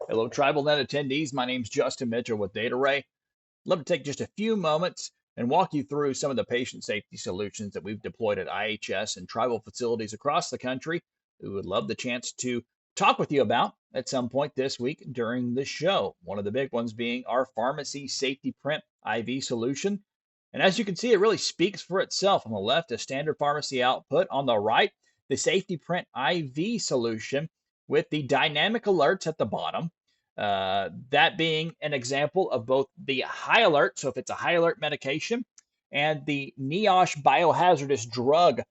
Hello, TribalNet attendees. My name's Justin Mitchell with DataRay. I'd love to take just a few moments and walk you through some of the patient safety solutions that we've deployed at IHS and tribal facilities across the country. We would love the chance to talk with you about at some point this week during the show. One of the big ones being our pharmacy safety print IV solution. And as you can see, it really speaks for itself. On the left, a standard pharmacy output. On the right, the safety print IV solution with the dynamic alerts at the bottom. That being an example of both the high alert, so if it's a high alert medication, and the NIOSH biohazardous drug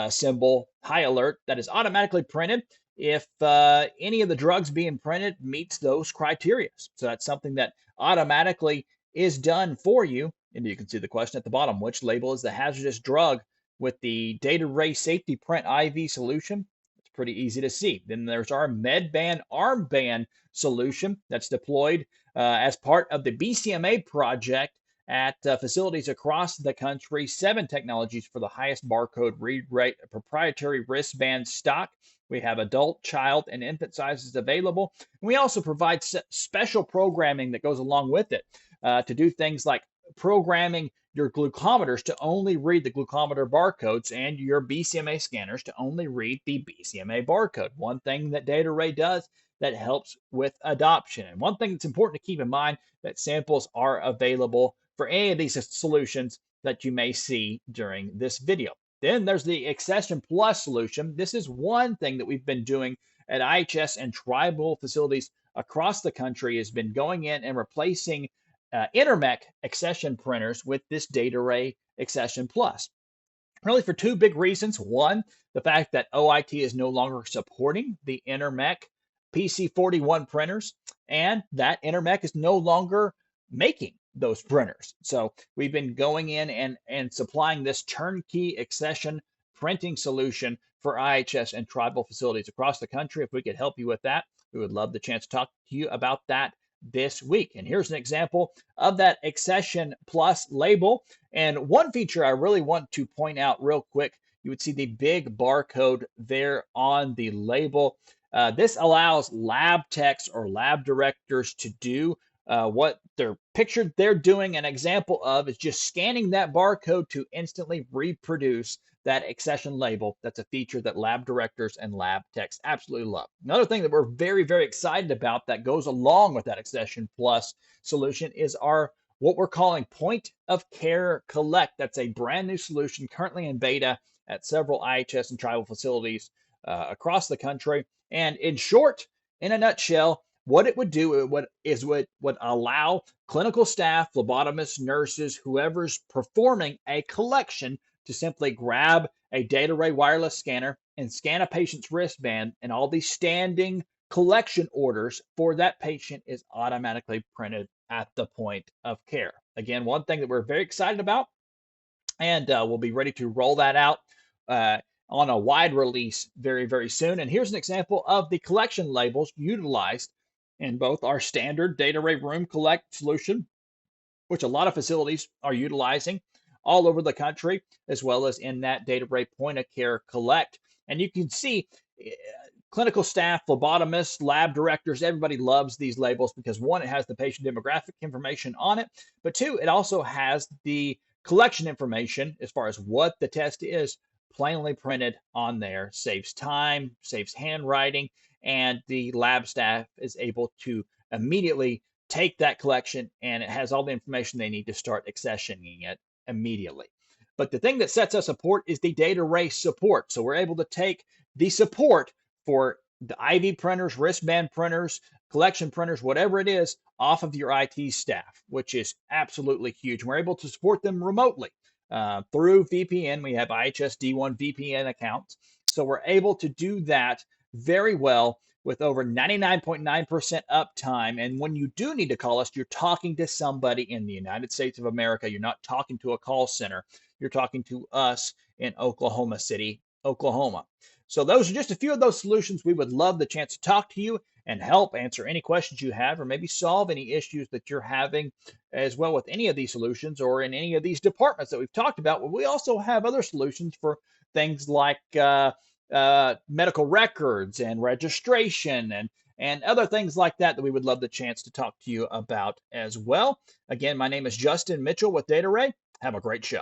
symbol high alert that is automatically printed if any of the drugs being printed meets those criteria. So that's something that automatically is done for you. And you can see the question at the bottom, which label is the hazardous drug with the DataRay safety print IV solution? It's pretty easy to see. Then there's our MedBand armband solution that's deployed as part of the BCMA project at facilities across the country. 7 technologies for the highest barcode read rate, proprietary wristband stock. We have adult, child, and infant sizes available. And we also provide special programming that goes along with it to do things like programming your glucometers to only read the glucometer barcodes and your BCMA scanners to only read the BCMA barcode. One thing that DataRay does that helps with adoption. And one thing that's important to keep in mind that samples are available for any of these solutions that you may see during this video. Then there's the Accession Plus solution. This is one thing that we've been doing at IHS and tribal facilities across the country has been going in and replacing Intermec accession printers with this DataRay Accession Plus. Really for 2 big reasons. One, the fact that OIT is no longer supporting the Intermec PC41 printers, and that Intermec is no longer making those printers. So we've been going in and supplying this turnkey accession printing solution for IHS and tribal facilities across the country. If we could help you with that, we would love the chance to talk to you about that this week. And here's an example of that Accession Plus label. And one feature I really want to point out real quick, you would see the big barcode there on the label. This allows lab techs or lab directors to do what they're pictured they're doing. An example of is just scanning that barcode to instantly reproduce that accession label. That's a feature that lab directors and lab techs absolutely love. Another thing that we're very, very excited about that goes along with that Accession Plus solution is our what we're calling Point of Care Collect. That's a brand new solution currently in beta at several IHS and tribal facilities across the country. And in short, in a nutshell, what it would do would allow clinical staff, phlebotomists, nurses, whoever's performing a collection to simply grab a DataRay wireless scanner and scan a patient's wristband, and all these standing collection orders for that patient is automatically printed at the point of care. Again, one thing that we're very excited about, and we'll be ready to roll that out on a wide release very, very soon. And here's an example of the collection labels utilized in both our standard DataRay Room Collect solution, which a lot of facilities are utilizing all over the country, as well as in that DataRay Point of Care Collect. And you can see clinical staff, phlebotomists, lab directors, everybody loves these labels because 1, it has the patient demographic information on it, but 2, it also has the collection information as far as what the test is plainly printed on there. Saves time, saves handwriting, and the lab staff is able to immediately take that collection, and it has all the information they need to start accessioning it immediately. But the thing that sets us apart is the DataRay support. So we're able to take the support for the IV printers, wristband printers, collection printers, whatever it is, off of your IT staff, which is absolutely huge. We're able to support them remotely through VPN. We have IHS D1 VPN accounts. So we're able to do that very well with over 99.9% uptime. And when you do need to call us, you're talking to somebody in the United States of America. You're not talking to a call center. You're talking to us in Oklahoma City, Oklahoma. So those are just a few of those solutions. We would love the chance to talk to you and help answer any questions you have, or maybe solve any issues that you're having as well with any of these solutions or in any of these departments that we've talked about. But we also have other solutions for things like medical records and registration and other things like that that we would love the chance to talk to you about as well. Again, my name is Justin Mitchell with DataRay. Have a great show.